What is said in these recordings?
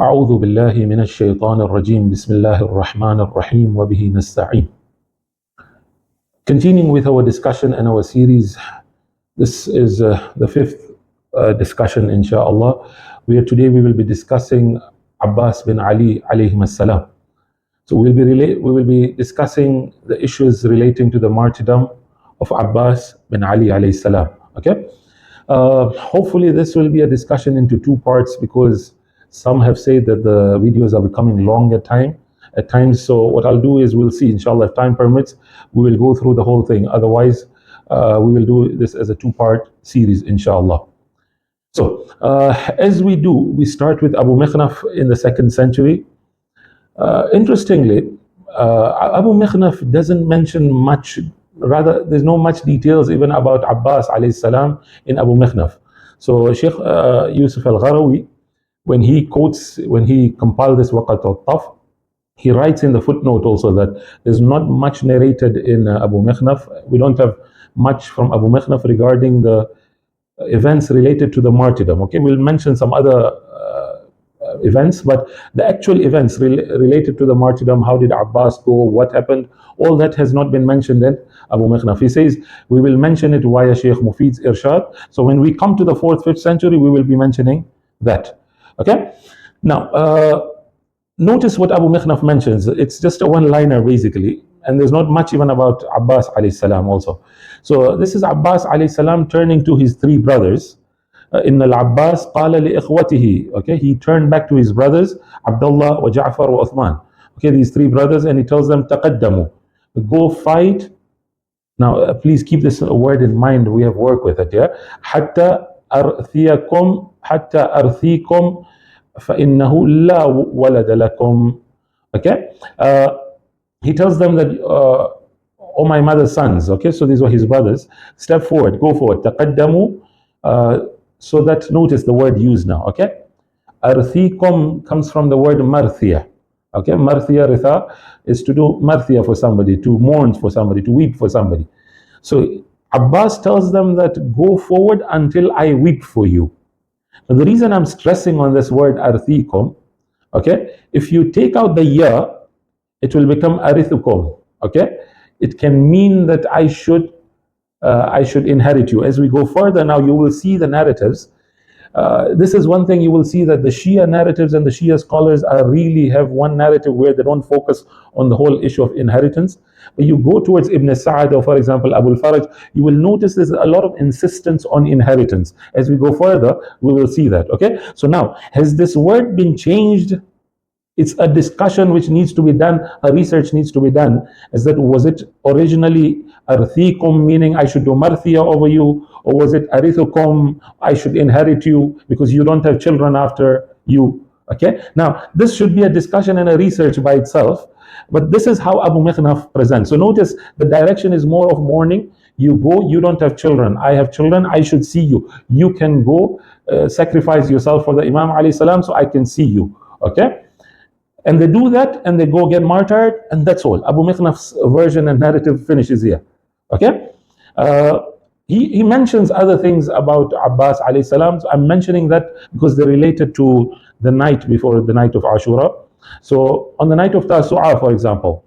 أعوذ بالله من الشيطان الرجيم بسم الله الرحمن الرحيم وبه نستعين. Continuing with our discussion and our series, this is the fifth discussion, inshallah, where today we will be discussing Abbas bin Ali alayhim as-salam. So we will be discussing the issues relating to the martyrdom of Abbas bin Ali alayhi salam. Okay. Hopefully this will be a discussion into two parts, because some have said that the videos are becoming long at times. So what I'll do is, we'll see, inshallah, if time permits, we will go through the whole thing. Otherwise, we will do this as a two-part series, inshallah. So as we do, we start with Abu Mikhnaf in the 2nd century. Interestingly, Abu Mikhnaf doesn't mention much. Rather, there's no much details even about Abbas alayhi salam in Abu Mikhnaf. So Sheikh Yusuf al-Gharawi, when he compiled this Waqat al-Taf, he writes in the footnote also that there's not much narrated in Abu Mikhnaf. We don't have much from Abu Mikhnaf regarding the events related to the martyrdom. Okay, we'll mention some other events, but the actual events related to the martyrdom, how did Abbas go, what happened, all that has not been mentioned in Abu Mikhnaf. He says we will mention it via Sheikh Mufid's Irshad. So when we come to the 4th, 5th century, we will be mentioning that. Okay, now notice what Abu Mikhnaf mentions. It's just a one-liner basically, and there's not much even about Abbas alayhi salam also. So this is Abbas alayhi salam turning to his 3 brothers. In al-Abbas qala li ikhwatihi. Okay, he turned back to his brothers, Abdullah wa Ja'far wa Uthman. Okay, these 3 brothers, and he tells them, taqaddamu, go fight. Now please keep this word in mind, we have work with it, yeah. Hatta arthiyakum فَإِنَّهُ لَا وَلَدَ لَكُمْ. Okay, he tells them that, oh my mother's sons, okay, so these were his brothers, step forward, go forward, تَقَدَّمُوا. So that, notice the word used now, okay. Arthikum comes from the word marthia. Okay, marthia ritha is to do marthia for somebody, to mourn for somebody, to weep for somebody. So Abbas tells them that go forward until I weep for you. Now, the reason I'm stressing on this word arthikum, okay, if you take out the ya, it will become arithukum. Okay, it can mean that I should inherit you. As we go further now, you will see the narratives. This is one thing you will see, that the Shia narratives and the Shia scholars really have one narrative where they don't focus on the whole issue of inheritance. But you go towards Ibn Sa'ad, or for example Abu al-Faraj, you will notice there's a lot of insistence on inheritance. As we go further, we will see that. Okay, so now, has this word been changed? It's a discussion which needs to be done, a research needs to be done. Is that, was it originally arthikum, meaning I should do marthia over you, or was it arithukum, I should inherit you because you don't have children after you? Okay, now this should be a discussion and a research by itself, but this is how Abu Mikhnaf presents. So notice the direction is more of mourning. You go, you don't have children, I have children, I should see you. You can go sacrifice yourself for the Imam alayhi salam so I can see you. Okay, and they do that, and they go get martyred, and that's all. Abu Mikhnaf's version and narrative finishes here. Okay, he mentions other things about Abbas alayhi salam. So I'm mentioning that because they're related to the night before the night of Ashura. So on the night of Tasu'ah, for example,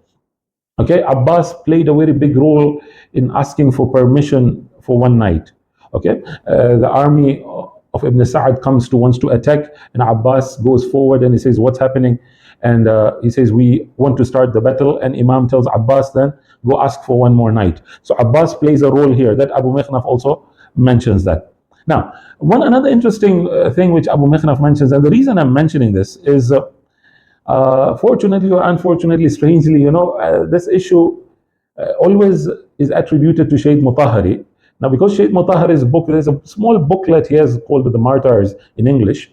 okay, Abbas played a very big role in asking for permission for one night. Okay, the army of Ibn Sa'ad wants to attack, and Abbas goes forward and he says, what's happening? And he says, we want to start the battle. And Imam tells Abbas, then go ask for one more night. So Abbas plays a role here. That Abu Mikhnaf also mentions that. Now, another interesting thing which Abu Mikhnaf mentions, and the reason I'm mentioning this is, fortunately or unfortunately, strangely, this issue always is attributed to Shaykh Mutahari. Now, because Shaykh Mutahari's book, there's a small booklet he has called The Martyrs in English.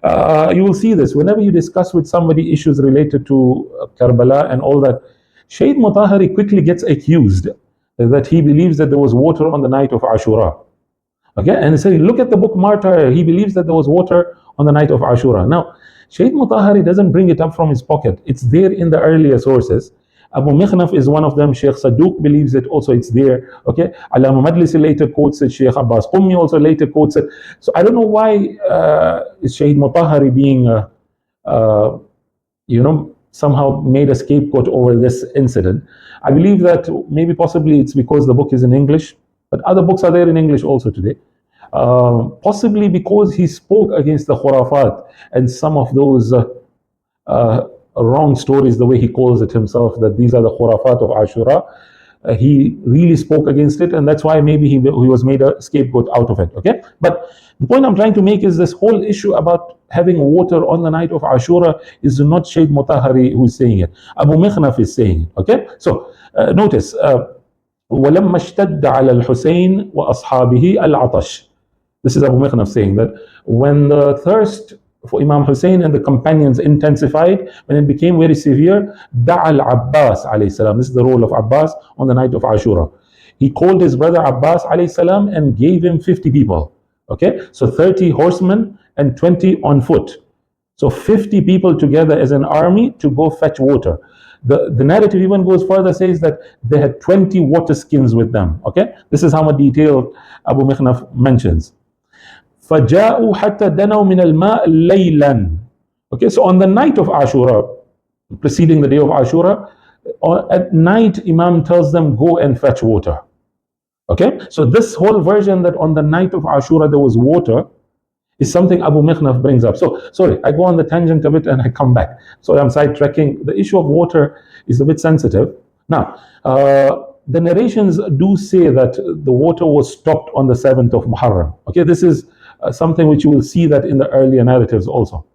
You will see this whenever you discuss with somebody issues related to Karbala and all that. Shaykh Mutahari quickly gets accused that he believes that there was water on the night of Ashura. Okay, and he said, look at the book Martyr, he believes that there was water on the night of Ashura. Now, Shaykh Mutahari doesn't bring it up from his pocket. It's there in the earlier sources. Abu Mikhnaf is one of them. Sheikh Saduq believes it also, it's there. Okay, Allama Majlisi later quotes it. Sheikh Abbas Qummi also later quotes it. So I don't know why is Shaykh Mutahari being somehow made a scapegoat over this incident. I believe that maybe possibly it's because the book is in English, but other books are there in English also today. Possibly because he spoke against the khurafat and some of those wrong stories, the way he calls it himself, that these are the khurafat of Ashura. He really spoke against it, and that's why maybe he was made a scapegoat out of it. Okay, but the point I'm trying to make is this whole issue about having water on the night of Ashura is not Shaykh Mutahari who's saying it. Abu Mikhnaf is saying it. Okay, so notice وَلَمَّا اشْتَدَّ عَلَى الْحُسَيْنِ وَأَصْحَابِهِ الْعَطَشِ. This is Abu Mikhnaf saying that when the thirst for Imam Hussein and the companions intensified, when it became very severe, دعا العباس عليه السلام. This is the role of Abbas on the night of Ashura. He called his brother Abbas عليه السلام and gave him 50 people. Okay, so 30 horsemen and 20 on foot. So 50 people together as an army to go fetch water. The narrative even goes further, says that they had 20 water skins with them. Okay, this is how much detail Abu Mikhnaf mentions. فَجَاءُوا حَتَّى دَنَوْا مِنَ الْمَاءِ لَيْلًا. Okay, so on the night of Ashura, preceding the day of Ashura, at night Imam tells them, go and fetch water. Okay, so this whole version that on the night of Ashura there was water is something Abu Mikhnaf brings up. So, sorry, I go on the tangent a bit and I come back. So I'm sidetracking. The issue of water is a bit sensitive. Now, the narrations do say that the water was stopped on the 7th of Muharram. Okay, this is something which you will see that in the earlier narratives also.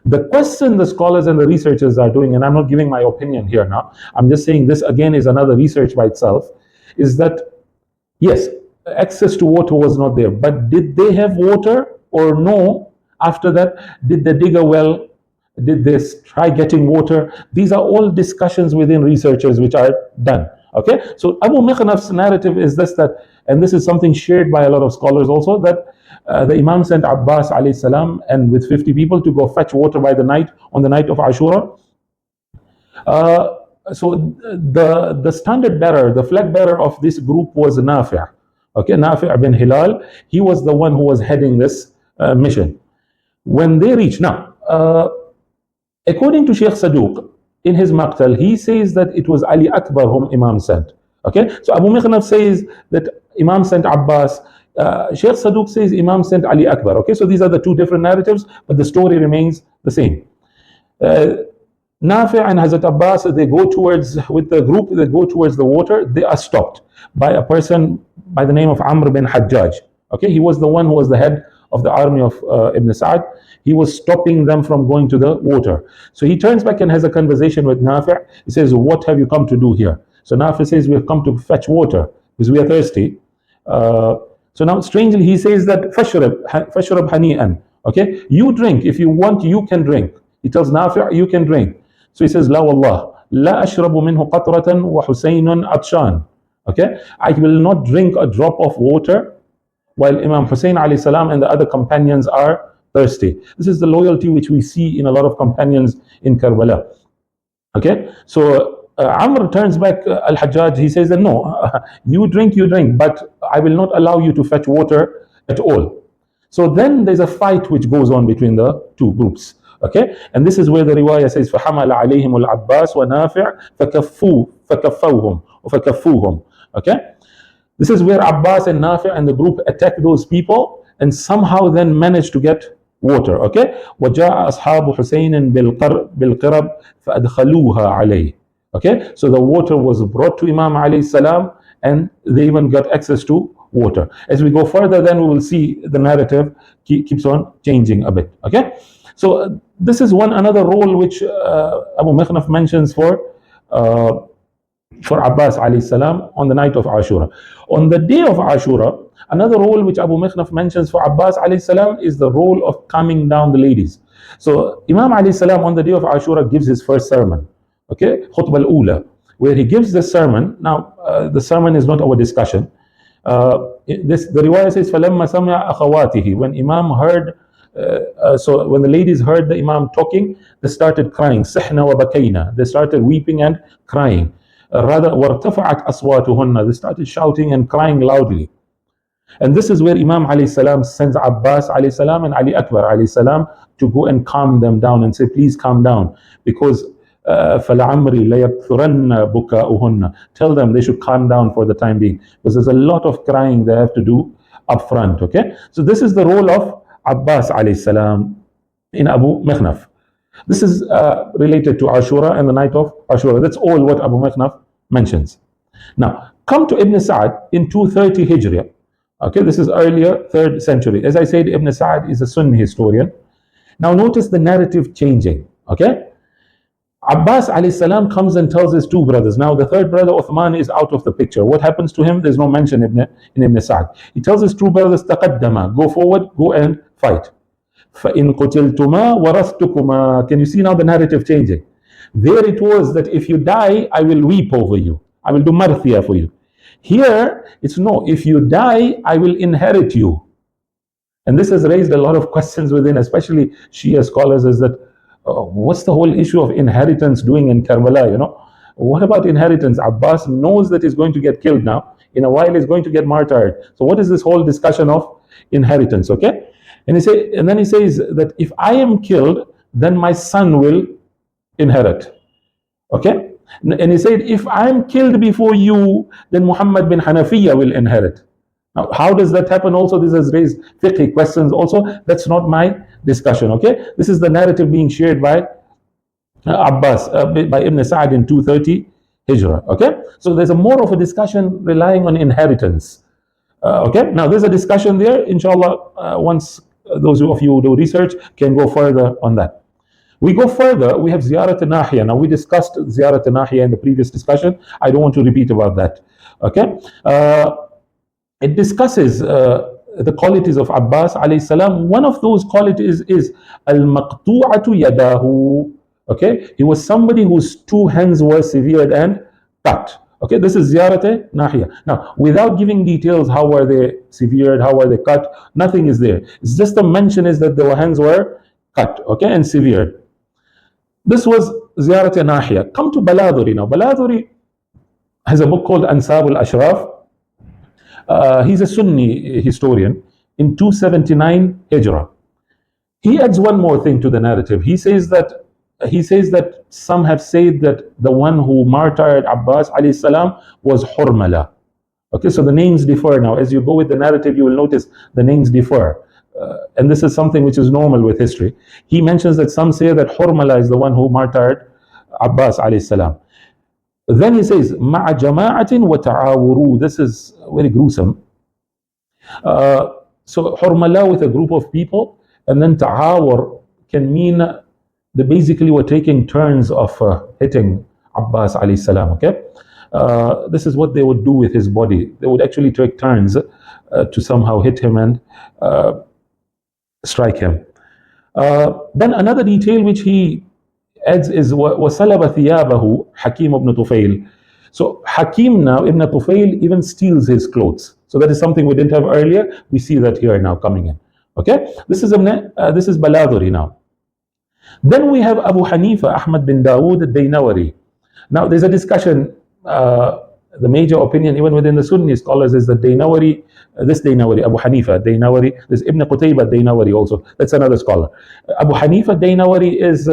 The question the scholars and the researchers are doing, and I'm not giving my opinion here now, I'm just saying this again is another research by itself, is that yes, access to water was not there, but did they have water or no? After that, did they dig a well? Did they try getting water? These are all discussions within researchers which are done. Okay, so Abu Mikhnaf's narrative is this, that, and this is something shared by a lot of scholars also, that the Imam sent Abbas alayhi salam and with 50 people to go fetch water by the night, on the night of Ashura. So the standard bearer, the flag bearer of this group was Nafi'. Okay, Nafi' bin Hilal. He was the one who was heading this mission. When they reached, now, according to Sheikh Saduq, in his Maqtal, he says that it was Ali Akbar whom Imam sent. Okay, so Abu Mikhnaf says that Imam sent Abbas. Sheikh Saduq says Imam sent Ali Akbar. Okay, so these are the two different narratives, but the story remains the same. Nafi' and Hazrat Abbas, they go towards, with the group, they go towards the water. They are stopped by a person by the name of Amr bin Hajjaj. Okay, he was the one who was the head of the army of Ibn Sa'd. He was stopping them from going to the water. So he turns back and has a conversation with Nafi'. He says, what have you come to do here? So Nafi' says, we have come to fetch water because we are thirsty. So now strangely he says that fashrab hani'an. Okay, you drink. If you want, you can drink. He tells Nafi', you can drink. So he says, La wallah, la ashrabu minhu qatratan wa Husaynun atshan. Okay, I will not drink a drop of water while Imam Hussein alayhi salam and the other companions are thirsty. This is the loyalty which we see in a lot of companions in Karbala. Okay, so Amr turns back Al-Hajjaj. He says that no, you drink, but I will not allow you to fetch water at all. So then there's a fight which goes on between the two groups. Okay, and this is where the riwayah says فَحَمَلَ عَلَيْهِمُ الْعَبَّاسُ وَنَافِعْ فَكَفُّوهُم. Okay, this is where Abbas and Nafi' and the group attack those people and somehow then manage to get water. Okay, وَجَاءَ أَصْحَابُ حُسَيْنٍ بِالْقِرَبِ فَأَدْخَلُوهَا عَلَيْهِ. Okay, so the water was brought to Imam alayhi salam and they even got access to water. As we go further, then we will see the narrative keeps on changing a bit. Okay, so this is another role which Abu Mikhnaf mentions for Abbas alayhi salam on the night of Ashura. On the day of Ashura, another role which Abu Mikhnaf mentions for Abbas alayhi salam is the role of calming down the ladies. So Imam alayhi salam on the day of Ashura gives his first sermon. Okay, khutbah al-ula, where he gives the sermon. Now, the sermon is not our discussion. The riwayah says, فَلَمَّا سَمِعَ أَخَوَاتِهِ. When Imam heard, so when the ladies heard the Imam talking, they started crying. سِحْنَ وَبَكَيْنَا. They started weeping and crying. Rather, وَارْتَفَعَتْ أَصْوَاتُهُنَّ. They started shouting and crying loudly. And this is where Imam alayhi salam sends Abbas alayhi salam and Ali Akbar alayhi salam to go and calm them down and say, please calm down, because فَلَعَمْرِي لَيَكْثُرَنَّ بُكَاؤُهُنَّ, tell them they should calm down for the time being, because there's a lot of crying they have to do up front. Okay, so this is the role of Abbas alayhi salam in Abu Mikhnaf. This is related to Ashura and the night of Ashura. That's all what Abu Mikhnaf mentions. Now, come to Ibn Sa'd in 230 Hijriya. Okay, this is earlier, 3rd century. As I said, Ibn Sa'd is a Sunni historian. Now notice the narrative changing. Okay, Abbas alayhi salam comes and tells his two brothers. Now the third brother, Uthman, is out of the picture. What happens to him? There's no mention in Ibn Sa'd. He tells his two brothers, تَقَدَّمَا, go forward, go and fight. فَإِن قُتِلْتُمَا وَرَثْتُكُمَا. Can you see now the narrative changing? There it was that if you die, I will weep over you. I will do marthiyah for you. Here, it's no, if you die, I will inherit you. And this has raised a lot of questions within, especially Shia scholars, is that, what's the whole issue of inheritance doing in Karbala, you know? What about inheritance? Abbas knows that he's going to get killed now. In a while, he's going to get martyred. So what is this whole discussion of inheritance, okay? And then he says that if I am killed, then my son will inherit, okay? And he said, if I'm killed before you, then Muhammad bin Hanafiya will inherit. Now, how does that happen? Also, this has raised fiqh questions also. That's not my discussion, okay? This is the narrative being shared by Abbas, by Ibn Sa'd in 230 Hijrah, okay? So there's a more of a discussion relying on inheritance, okay? Now, there's a discussion there. Inshallah, once those of you who do research can go further on that. We go further, we have Ziyarat al-Nahiya. Now, we discussed Ziyarat al-Nahiya in the previous discussion. I don't want to repeat about that, okay? It discusses the qualities of Abbas alayhi salam. One of those qualities is al-maqtu'atu yadahu. Okay, he was somebody whose two hands were severed and cut. Okay, this is Ziyarat Nahiya. Now, without giving details, how were they severed, how were they cut, nothing is there. It's just the mention is that their hands were cut, okay, and severed. This was Ziyarat Nahiya. Come to Baladuri now. Baladuri has a book called Ansab al-Ashraf. He's a Sunni historian in 279 Hijrah. He adds one more thing to the narrative. He says that some have said that the one who martyred Abbas alayhi salam was Hurmala. Okay, so the names differ now. As you go with the narrative, you will notice the names differ. And this is something which is normal with history. He mentions that some say that Hurmala is the one who martyred Abbas alayhi salam. Then he says, مَعَ جَمَاعَةٍ وَتَعَاوُرُوا. This is very gruesome. So Hurmala with a group of people, and then ta'awur can mean they basically were taking turns of hitting Abbas alayhi salam, okay? This is what they would do with his body. They would actually take turns to somehow hit him and strike him. Then another detail which he adds is وَسَلَبَ ثِيَابَهُ Hakim ibn Tufail. So Hakim now, Ibn Tufail, even steals his clothes. So that is something we didn't have earlier. We see that here now coming in. Okay? This is Baladuri now. Then we have Abu Hanifa, Ahmad bin Dawood al-Daynawari. Now there's a discussion, the major opinion even within the Sunni scholars is that Daynawari, this Daynawari, Abu Hanifa Daynawari, there's Ibn Qutayba Daynawari also, that's another scholar. Abu Hanifa Daynawari is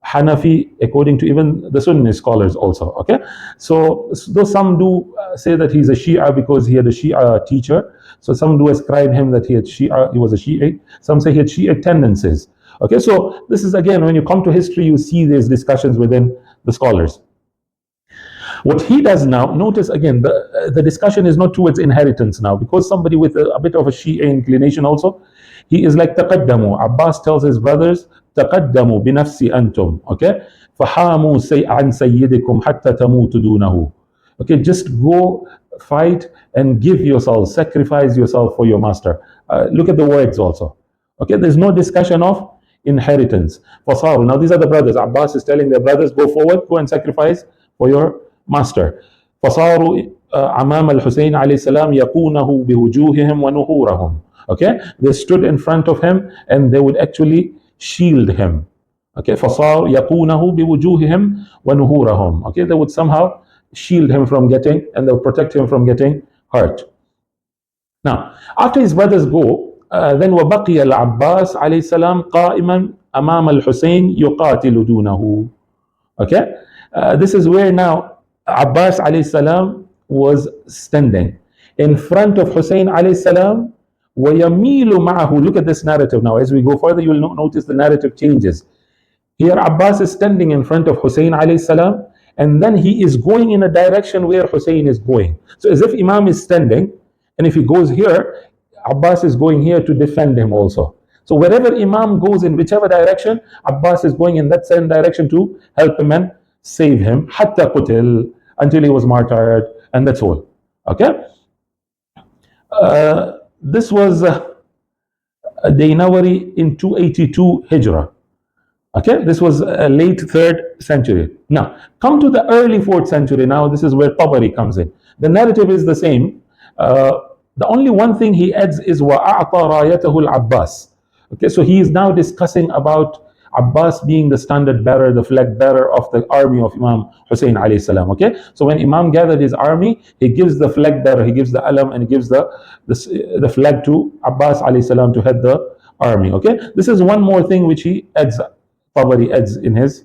Hanafi according to even the Sunni scholars also, okay? So though some do say that he's a Shia because he had a Shia teacher, so some do ascribe him that he was a Shiite, some say he had Shiite tendencies. Okay, so this is again, when you come to history, you see these discussions within the scholars. What he does now, notice again, the discussion is not towards inheritance now, because somebody with a bit of a Shia inclination also, he is like taqaddamu. Abbas tells his brothers, taqaddamu binafsi antum, okay? Fahamu an sayyidikum hatta tamutu dunahu. Okay, just go fight and give yourself, sacrifice yourself for your master. Look at the words also. Okay, there's no discussion of inheritance. Fasaru. Now these are the brothers. Abbas is telling their brothers, go forward, go and sacrifice for your master. Fasaru amam al-Husayn alayhi salam yaqunahu biwujuhihim wa nuhurahum. Okay, they stood in front of him and they would actually shield him. Okay, fasaru yaqunahu biwujuhihim wa nuhurahum. Okay, they would somehow shield him from getting, and they would protect him from getting hurt. Now, after his brothers go, then وبقي العباس عليه السلام قائما أمام الحسين يقاتل دونه. Okay, this is where now Abbas alayhi salam was standing in front of Hussein alayhi salam. وَيَمِيلُ مَعَهُ. Look at this narrative now. As we go further, you will notice the narrative changes. Here Abbas is standing in front of Hussein alayhi salam, and then he is going in a direction where Hussein is going. So as if Imam is standing, and if he goes here, Abbas is going here to defend him also. So wherever Imam goes, in whichever direction, Abbas is going in that same direction to help him and save him. Hatta qutil, until he was martyred, and that's all. Okay? This was Dainawari in 282 Hijrah. Okay, this was late 3rd century. Now, come to the early 4th century. Now, this is where Tabari comes in. The narrative is the same. The only one thing he adds is وَأَعْطَى رَايَتَهُ الْعَبَّاسِ. Okay, so he is now discussing about Abbas being the standard bearer, the flag bearer of the army of Imam Hussein alayhi salam. Okay, so when Imam gathered his army, he gives the flag bearer, he gives the alam, and he gives the flag to Abbas alayhi salam to head the army. Okay, this is one more thing which he adds, Tabari adds in his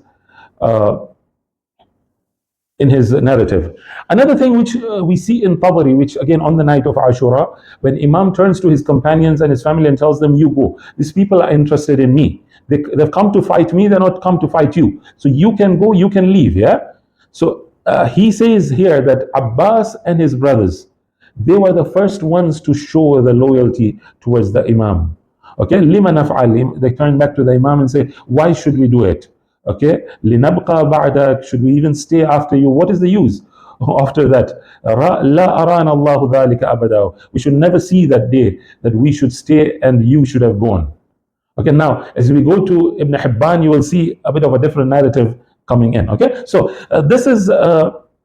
narrative. Another thing which we see in Tabari, which again on the night of Ashura, when Imam turns to his companions and his family and tells them, you go, these people are interested in me, they've come to fight me, they're not come to fight you, so you can go, you can leave. Yeah, so he says here that Abbas and his brothers, they were the first ones to show the loyalty towards the Imam. Okay, lima naf'al, they turn back to the Imam and say, why should we do it? Okay, لنبقى بعدك, should we even stay after you? What is the use after that? لا أرانا الله ذلك أبدا, we should never see that day that we should stay and you should have gone. Okay, now as we go to Ibn Hibban, you will see a bit of a different narrative coming in. Okay, so this is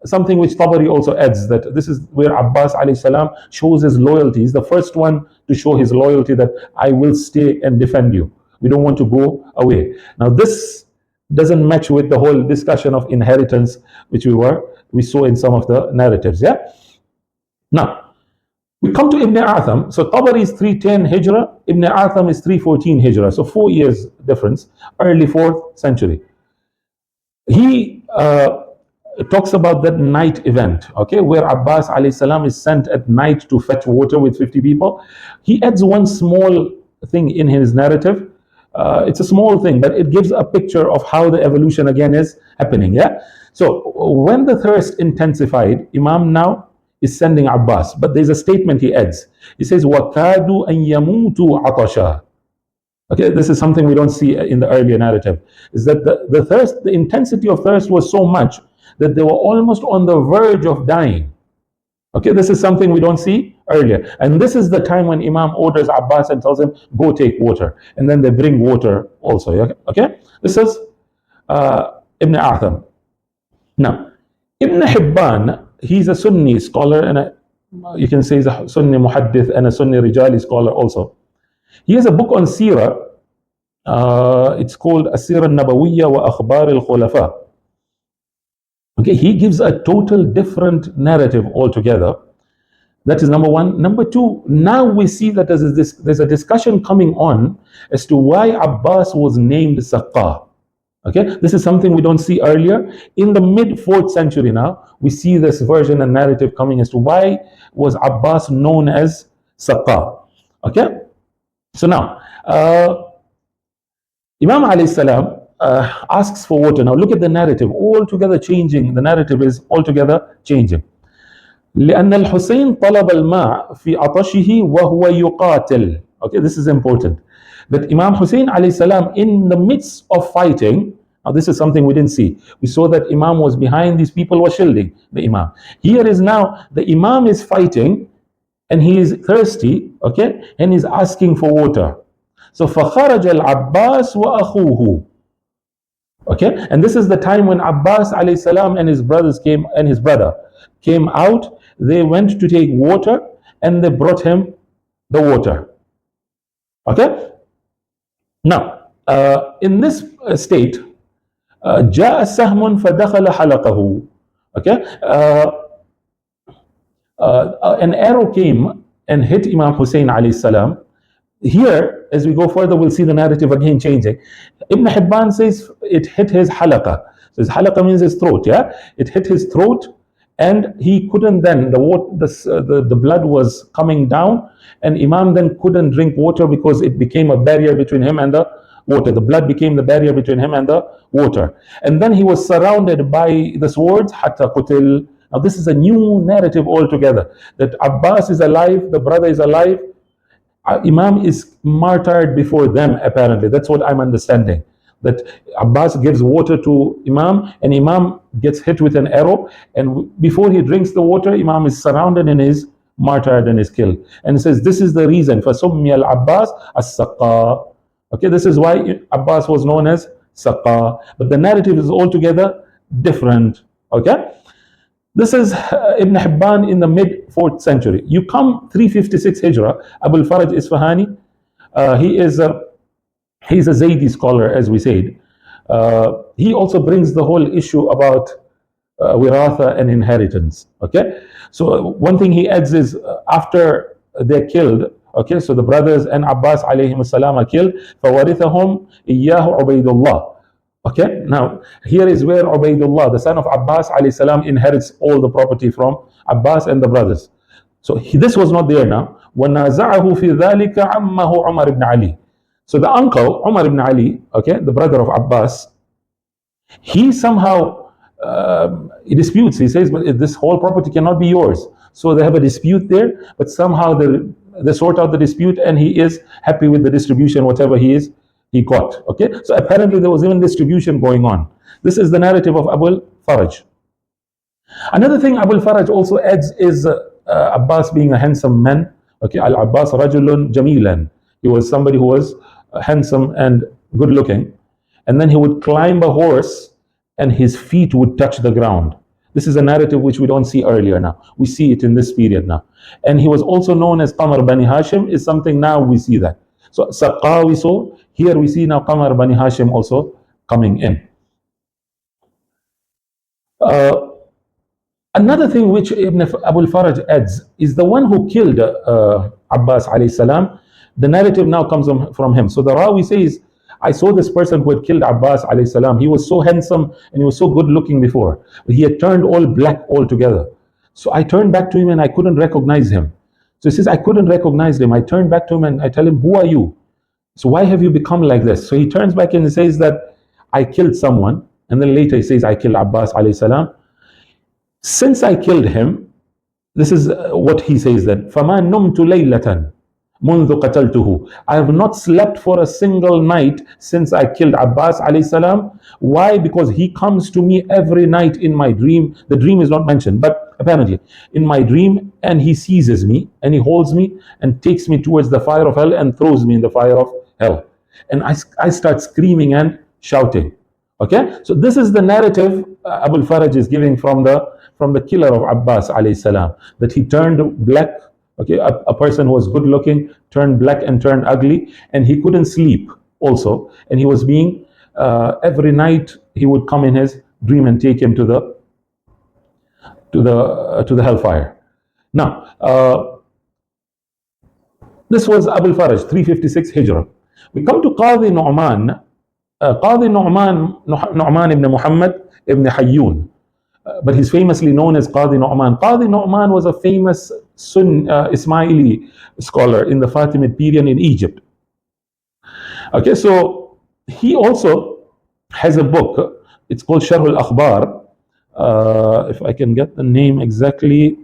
something which Tabari also adds, that this is where Abbas alayhi salam shows his loyalty. He's the first one to show his loyalty, that I will stay and defend you, we don't want to go away. Now this doesn't match with the whole discussion of inheritance which we saw in some of the narratives. Yeah, now we come to Ibn Atham. So Tabari is 310 Hijrah, Ibn Atham is 314 Hijrah, so 4 years difference, early 4th century. He talks about that night event, okay, where Abbas alayhi salam is sent at night to fetch water with 50 people. He adds one small thing in his narrative. It's a small thing, but it gives a picture of how the evolution again is happening. Yeah, so when the thirst intensified, Imam now is sending Abbas, but there's a statement he adds. He says, وَكَادُوا أَن يَمُوتُوا عَطَشًا. Okay, this is something we don't see in the earlier narrative, is that the intensity of thirst was so much that they were almost on the verge of dying. Okay, this is something we don't see earlier. And this is the time when Imam orders Abbas and tells him, go take water. And then they bring water also. Okay, this is Ibn Atham. Now, Ibn Hibban, he's a Sunni scholar, and you can say he's a Sunni muhaddith and a Sunni Rijali scholar also. He has a book on Sirah. It's called As-Sirah al-Nabawiyya wa Akhbar al-Khulafa. Okay, he gives a total different narrative altogether. That is number one. Number two, now we see that there's a discussion coming on as to why Abbas was named Saqqa. Okay, this is something we don't see earlier. In the mid-4th century now, we see this version and narrative coming as to why was Abbas known as Saqqa. Okay, so now, Imam alayhi salam asks for water. Now look at the narrative, altogether changing. The narrative is altogether changing. لأن الحسين طلب الماء في عطشه وهو يقاتل. Okay, this is important. That Imam Hussein alayhi salam, in the midst of fighting, now this is something we didn't see. We saw that Imam was behind, these people were shielding the Imam. Here is now, the Imam is fighting and he is thirsty, okay, and he's asking for water. So فخرج العباس وأخوه. Okay, and this is the time when Abbas alayhi salam and his brothers brother came out. They went to take water and they brought him the water. Okay, now in this state, جاء سهم فدخل حلقه. Okay, an arrow came and hit Imam Hussein alayhi salam. Here, as we go further, we'll see the narrative again changing. Ibn Hibban says it hit his halaqa. So his halaqa means his throat, yeah? It hit his throat, and he couldn't then, the blood was coming down, and Imam then couldn't drink water because it became a barrier between him and the water. The blood became the barrier between him and the water. And then he was surrounded by the swords, hatta qutil. Now this is a new narrative altogether, that Abbas is alive, the brother is alive, Imam is martyred before them, apparently. That's what I'm understanding. That Abbas gives water to Imam, and Imam gets hit with an arrow, and before he drinks the water, Imam is surrounded and is martyred and is killed. And it says this is the reason for Summi al-Abbas as-Saqqa. Okay, this is why Abbas was known as Saqqa. But the narrative is altogether different. Okay? This is Ibn Hibban in the mid 4th century. You come 356 Hijrah, Abu al-Faraj Isfahani, he's a Zaydi scholar, as we said. He also brings the whole issue about wiratha and inheritance. Okay, so one thing he adds is after they're killed, okay, so the brothers and Abbas alayhim salam are killed, فَوَرِثَهُمْ إِيَّاهُ عُبَيْدُ اللَّهِ. Okay, now here is where Ubaidullah, the son of Abbas alayhi salam, inherits all the property from Abbas and the brothers. So this was not there now. وَنَازَعَهُ فِي ذَلِكَ عَمَّهُ عُمَرْ ibn Ali. So the uncle, Umar ibn Ali, okay, the brother of Abbas, he somehow he disputes. He says, but this whole property cannot be yours. So they have a dispute there, but somehow they sort out the dispute, and he is happy with the distribution, whatever he got. Okay, so apparently there was even distribution going on. This is the narrative of Abu al-Faraj. Another thing Abu al-Faraj also adds is Abbas being a handsome man. Okay, al-Abbas rajulun jamilan. He was somebody who was handsome and good looking, and then he would climb a horse and his feet would touch the ground. This is a narrative which we don't see earlier now. We see it in this period now. And he was also known as Qamar Bani Hashim, is something now we see that. So Saqqa we saw, here we see now Qamar Bani Hashim also coming in. Another thing which Ibn Abu al-Faraj adds is the one who killed Abbas alayhi salam. The narrative now comes from him. So the Rawi says, I saw this person who had killed Abbas alayhi salam. He was so handsome and he was so good looking before. But he had turned all black altogether. So I turned back to him and I couldn't recognize him. So he says, I couldn't recognize him. I turned back to him and I tell him, who are you? So why have you become like this? So he turns back and he says that I killed someone. And then later he says, I killed Abbas alayhi salam. Since I killed him, this is what he says then, فَمَا نُمْتُ لَيْلَةً مُنْذُ قَتَلْتُهُ. I have not slept for a single night since I killed Abbas alayhi salam. Why? Because he comes to me every night in my dream. The dream is not mentioned, but apparently in my dream, and he seizes me and he holds me and takes me towards the fire of hell and throws me in the fire of hell. And I start screaming and shouting. Okay, so this is the narrative Abu al-Faraj is giving from the killer of Abbas alayhi salam, that he turned black. Okay, a person who was good looking turned black and turned ugly, and he couldn't sleep also, and he was being every night he would come in his dream and take him to the hellfire. Now this was Abu al-Faraj, 356 Hijrah. We come to Qadi Nu'man. Qadi Nu'man ibn Muhammad ibn Hayyun, but he's famously known as Qadi Nu'man. Qadi Nu'man was a famous Ismaili scholar in the Fatimid period in Egypt. Okay, so he also has a book. It's called Sharh al-Akhbar. If I can get the name exactly.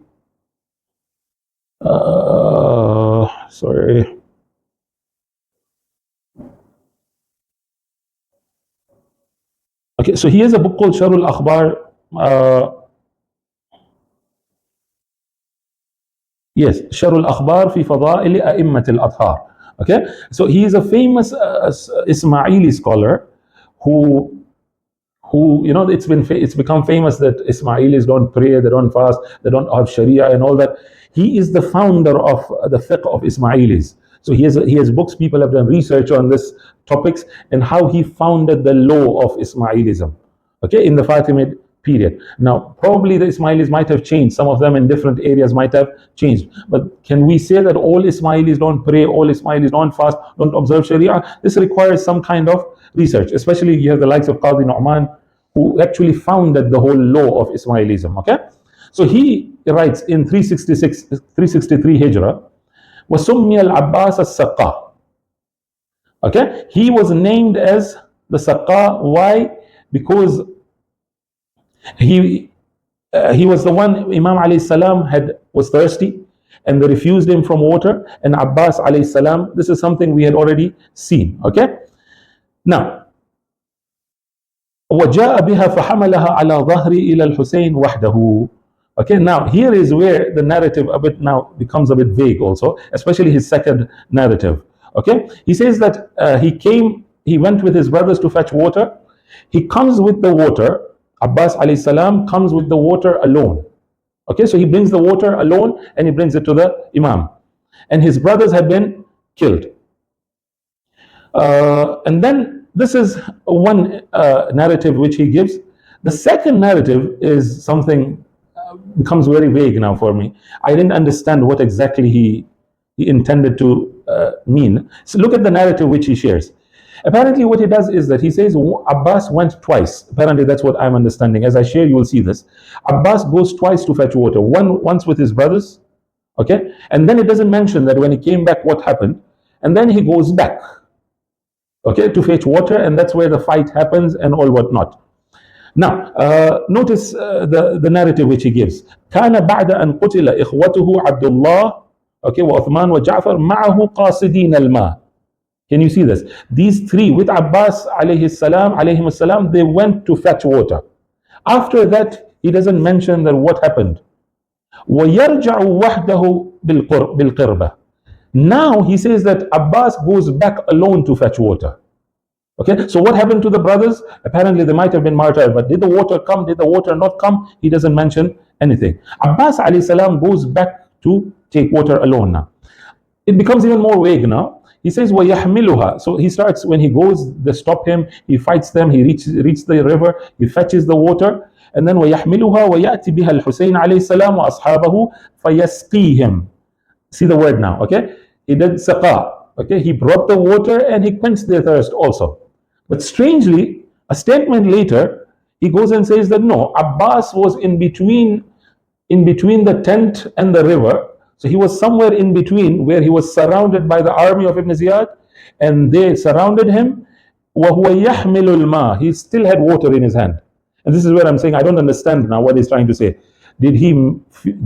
Sorry. Okay, so he has a book called Sharh al-Akhbar. Yes, Sharh al-Akhbar fi Fada'il A'immat al-Athhar. Okay, so he is a famous Ismaili scholar who it's become famous that Ismailis don't pray, they don't fast, they don't have Sharia and all that. He is the founder of the fiqh of Ismailis. So he has books. People have done research on this topics and how he founded the law of Ismailism. Okay, in the Fatimid period. Now, probably the Ismailis might have changed. Some of them in different areas might have changed. But can we say that all Ismailis don't pray, all Ismailis don't fast, don't observe Sharia? This requires some kind of research, especially you have the likes of Qadi Nu'man, who actually founded the whole law of Ismailism, okay? So he writes in 363 Hijrah, وَسُمِّيَ الْعَبَّاسَ السَّقَّى. Okay, he was named as the Saqqa. Why? Because he was the one, Imam alayhi salam was thirsty and they refused him from water, and Abbas alayhi salam, this is something we had already seen. Okay, now وَجَاءَ بِهَا فَحَمَلَهَا عَلَى ظَهْرِ إِلَى الْحُسَيْنِ وَحْدَهُ. Okay, now here is where the narrative a bit now becomes a bit vague also, especially his second narrative. Okay, he says that he went with his brothers to fetch water. He comes with the water, Abbas alayhi salam comes with the water alone. Okay, so he brings the water alone and he brings it to the Imam. And his brothers had been killed. And then this is one narrative which he gives. The second narrative is something becomes very vague now for me. I didn't understand what exactly he intended to mean. So look at the narrative which he shares. Apparently what he does is that he says Abbas went twice. Apparently that's what I'm understanding. As I share, you will see this. Abbas goes twice to fetch water. Once with his brothers, okay? And then it doesn't mention that when he came back what happened. And then he goes back, okay, to fetch water, and that's where the fight happens and all whatnot. Now, notice the narrative which he gives. كان بعد أن قتل إخوته عبد الله, okay, وعثمان وجعفر معه قاصدين الماء. Can you see this? These three with Abbas alayhi salam, they went to fetch water. After that, he doesn't mention that what happened. ويرجع وحده بالقربة. Now he says that Abbas goes back alone to fetch water. Okay, so what happened to the brothers? Apparently they might have been martyred, but did the water come? Did the water not come? He doesn't mention anything. Abbas alayhi salam goes back to take water alone now. It becomes even more vague now. He says وَيَحْمِلُهَا. So he starts, when he goes, they stop him, he fights them, he reaches the river, he fetches the water, and then وَيَحْمِلُهَا وَيَأْتِ بِهَا الْحُسَيْنِ عَلَيْهِ السَّلَامُ وَأَصْحَابَهُ فَيَسْقِيهِم. See the word now, okay? He did saqa, okay? He brought the water and he quenched their thirst also. But strangely, a statement later, he goes and says that no, Abbas was in between the tent and the river. So he was somewhere in between, where he was surrounded by the army of Ibn Ziyad and they surrounded him. وَهُوَ يَحْمِلُ الْمَاءِ. He still had water in his hand. And this is where I'm saying I don't understand now what he's trying to say. Did he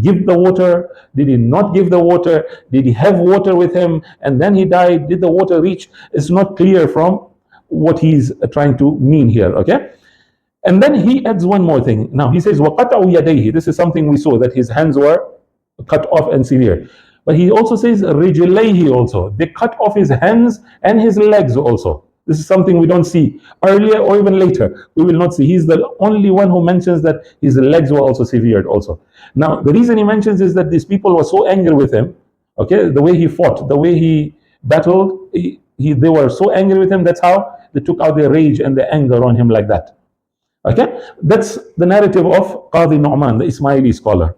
give the water? Did he not give the water? Did he have water with him and then he died? Did the water reach? It's not clear from what he's trying to mean here, okay? And then he adds one more thing. Now he says وَقَطَعُ يَدَيْهِ. This is something we saw, that his hands were cut off and severe. But he also says رِجِلَيْهِ also. They cut off his hands and his legs also. This is something we don't see earlier or even later. We will not see. He's the only one who mentions that his legs were also severed also. Now the reason he mentions is that these people were so angry with him, okay, the way he fought, the way he battled, they were so angry with him, that's how they took out their rage and their anger on him like that. Okay, that's the narrative of Qadi Nu'man, the Ismaili scholar.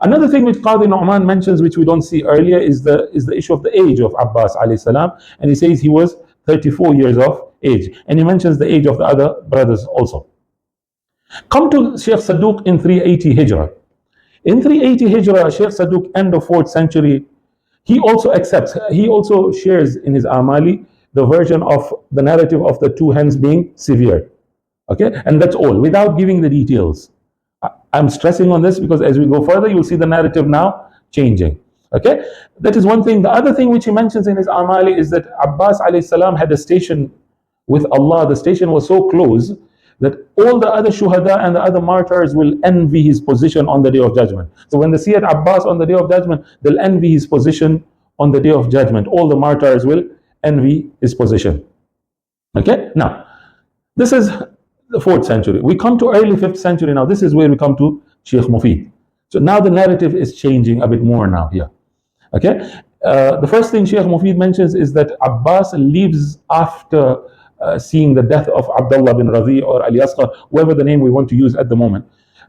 Another thing which Qadi Nu'man mentions, which we don't see earlier, is the issue of the age of Abbas alayhi salam, and he says he was 34 years of age, and he mentions the age of the other brothers also. Come to Sheikh Saduq in 380 Hijrah. In 380 Hijrah, Sheikh Saduq, end of 4th century, he also shares in his Amali the version of the narrative of the two hands being severed. Okay, and that's all, without giving the details. I'm stressing on this because as we go further, you'll see the narrative now changing. Okay, that is one thing. The other thing which he mentions in his Amali is that Abbas alayhi salam had a station with Allah. The station was so close that all the other shuhada and the other martyrs will envy his position on the Day of Judgment. So when they see at Abbas on the Day of Judgment, they'll envy his position on the Day of Judgment. All the martyrs will envy his position. Okay, now this is the 4th century. We come to early 5th century now. This is where we come to Sheikh Mufid. So now the narrative is changing a bit more now here. Okay, the first thing Sheikh Mufid mentions is that Abbas leaves after seeing the death of Abdullah bin Radhi or Ali Asghar, whatever the name we want to use at the moment.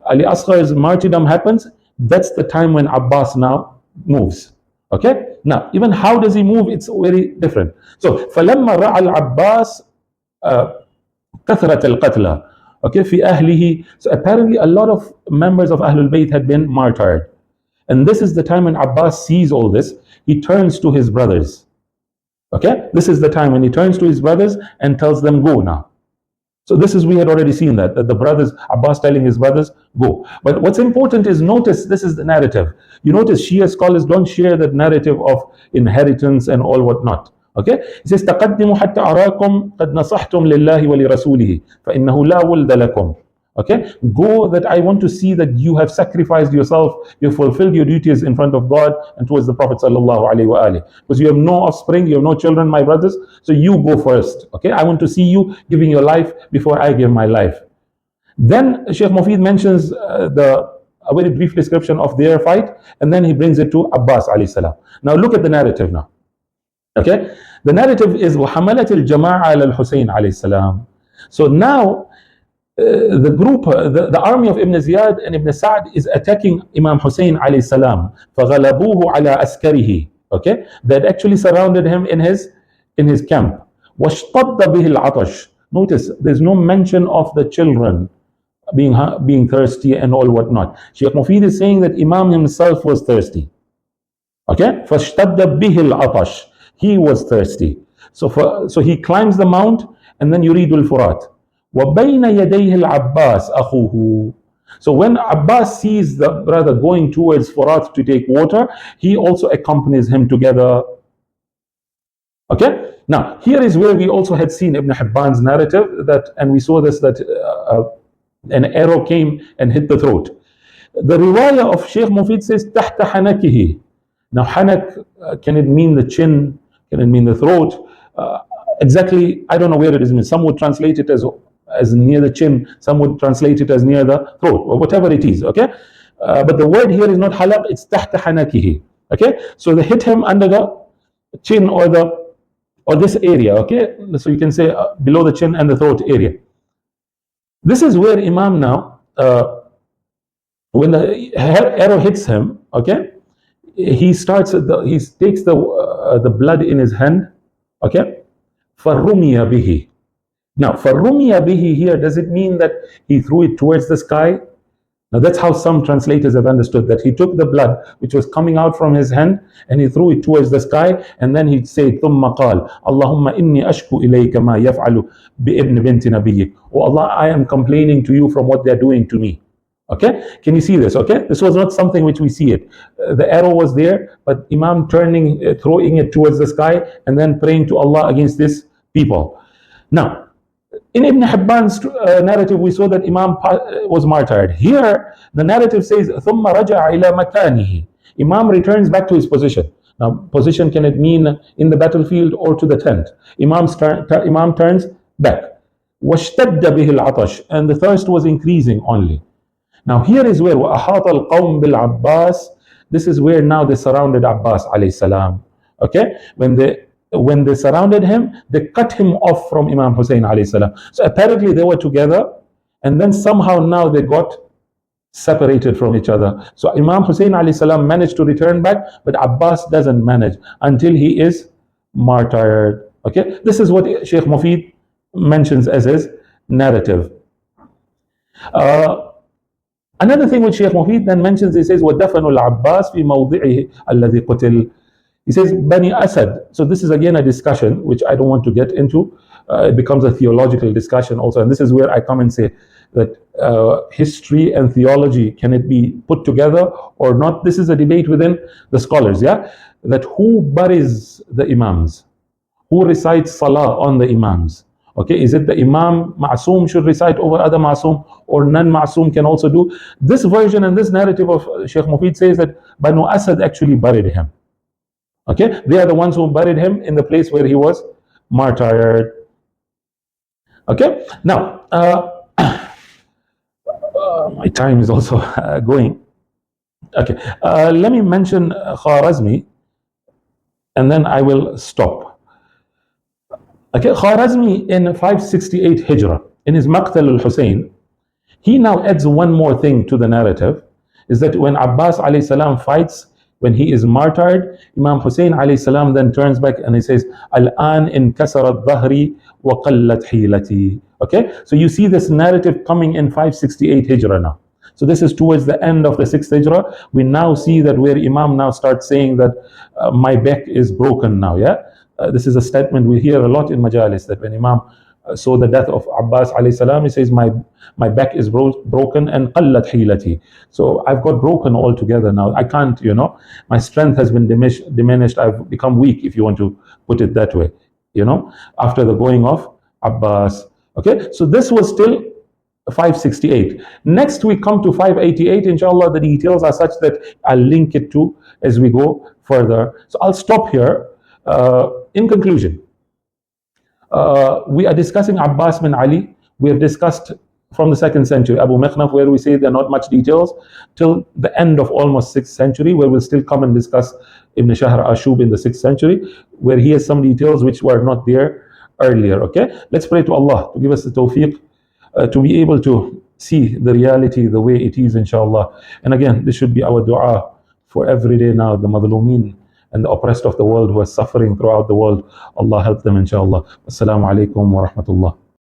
Ali Asghar's martyrdom happens. That's the time when Abbas now moves. Okay? Now, even how does he move? It's very different. So, فَلَمَّا رَعَى الْعَبَّاسِ كثرة القتلى. Okay, في أهله. So apparently a lot of members of Ahlul Bayt had been martyred. And this is the time when Abbas sees all this. He turns to his brothers. Okay, this is the time when he turns to his brothers and tells them, go now. So this is, we had already seen that the brothers, Abbas telling his brothers, go. But what's important is, notice, this is the narrative. You notice Shia scholars don't share that narrative of inheritance and all whatnot. Okay, he says تقدموا حتى أراكم قد نصحتم لله ولرسوله فإنه لا ولد لكم. Okay, go that I want to see that you have sacrificed yourself, you have fulfilled your duties in front of God and towards the Prophet sallallahu alaihi wasallam. Because you have no offspring, you have no children, my brothers, so you go first. Okay, I want to see you giving your life before I give my life. Then Sheikh Mufid mentions a very brief description of their fight, and then he brings it to Abbas alayhi salam. Now look at the narrative now. Okay, the narrative is وحملت الجماعة على الحسين عليه السلام. So now the group, the army of Ibn Ziyad and Ibn Sa'd is attacking Imam Hussein alayhi salam. فغلبوه على عسكره. Okay, that actually surrounded him in his camp. واشتد به العطش. Notice there's no mention of the children being thirsty and all whatnot. Sheikh Mufid is saying that Imam himself was thirsty. Okay, فاشتد به العطش. He was thirsty. So he climbs the mount, and then يريد الفرات. وبين يديه العباس أخوه. So when Abbas sees the brother going towards Furat to take water, he also accompanies him together. Okay? Now, here is where we also had seen Ibn Hibban's narrative, and we saw this, that an arrow came and hit the throat. The riwayah of Sheikh Mufid says تحت حنكه. Now, hanak, can it mean the chin? Can it mean the throat? Exactly, I don't know where it is. Some would translate it as near the chin. Some would translate it as near the throat, or whatever it is. Okay, but the word here is not halaq; it's tahta hanakihi. Okay, so they hit him under the chin or this area. Okay, so you can say below the chin and the throat area. This is where Imam now, when the arrow hits him, okay, he takes the blood in his hand. Okay, فَرُمِيَ بِهِ. Now, فَرُمِيَ بِهِ here, does it mean that he threw it towards the sky? Now, that's how some translators have understood, that he took the blood which was coming out from his hand and he threw it towards the sky, and then he'd say, ثُمَّ قَالَ اللهم إني أشكو إليك ما يفعل بابن بنت نبيك. Oh Allah, I am complaining to you from what they're doing to me. Okay, can you see this? Okay, this was not something which we see it. The arrow was there, but Imam throwing it towards the sky and then praying to Allah against this people. Now, in Ibn Hibban's narrative, we saw that Imam was martyred. Here, the narrative says, ثُمَّ رَجَعَ إِلَى مَكَانِهِ. Imam returns back to his position. Now, position, can it mean in the battlefield or to the tent? Imam turns back. وَاشْتَدَّ بِهِ الْعَطَشِ. And the thirst was increasing only. Now, here is where وَأَحَاطَ الْقَوْمِ بِالْعَبَّاسِ. This is where now they surrounded Abbas alayhi salam. Okay, when they surrounded him, they cut him off from Imam Hussein alayhi salam. So apparently they were together, and then somehow now they got separated from each other. So Imam Hussein alayhi salam managed to return back, but Abbas doesn't manage until he is martyred. Okay, this is what Sheikh Mufid mentions as his narrative. Another thing which Sheikh Mufid then mentions, he says, وَدَفَنُ الْعَبَّاسِ فِي مَوْضِعِهِ الَّذِي قُتِلْ. He says, Bani Asad. So this is again a discussion which I don't want to get into. It becomes a theological discussion also. And this is where I come and say that history and theology, can it be put together or not? This is a debate within the scholars, yeah? That who buries the Imams? Who recites Salah on the Imams? Okay, is it the Imam Ma'soom should recite over other Ma'soom, or non-Ma'soom can also do? This version and this narrative of Sheikh Mufid says that Banu Asad actually buried him. Okay, they are the ones who buried him in the place where he was martyred. Okay, now my time is also going. Okay, let me mention Khwarazmi and then I will stop. Okay, Khwarazmi in 568 Hijrah, in his Maqtal al-Hussein, he now adds one more thing to the narrative, is that when Abbas alayhi salam fights, when he is martyred, Imam Hussein alayhi salam then turns back and he says, Al-an in kasarat dhahri wa qallat hilati. Okay, so you see this narrative coming in 568 Hijrah now. So this is towards the end of the 6th Hijrah. We now see that where Imam now starts saying that my back is broken now, yeah? This is a statement we hear a lot in Majalis, that when Imam saw the death of Abbas alayhi salam, he says, my back is broken and qallat hilati. So I've got broken altogether now. I can't, my strength has been diminished. I've become weak, if you want to put it that way, after the going of Abbas. Okay, so this was still 568. Next we come to 588. Inshallah, the details are such that I'll link it to as we go further. So I'll stop here. In conclusion, we are discussing Abbas bin Ali. We have discussed from the 2nd century, Abu Mikhnaf, where we say there are not much details, till the end of almost 6th century, where we'll still come and discuss Ibn Shahr Ashub in the 6th century, where he has some details which were not there earlier. Okay, let's pray to Allah to give us the tawfiq to be able to see the reality the way it is, inshallah. And again, this should be our dua for every day now, the madhlumeen and the oppressed of the world who are suffering throughout the world. Allah help them, inshallah. Assalamu alaikum wa rahmatullah.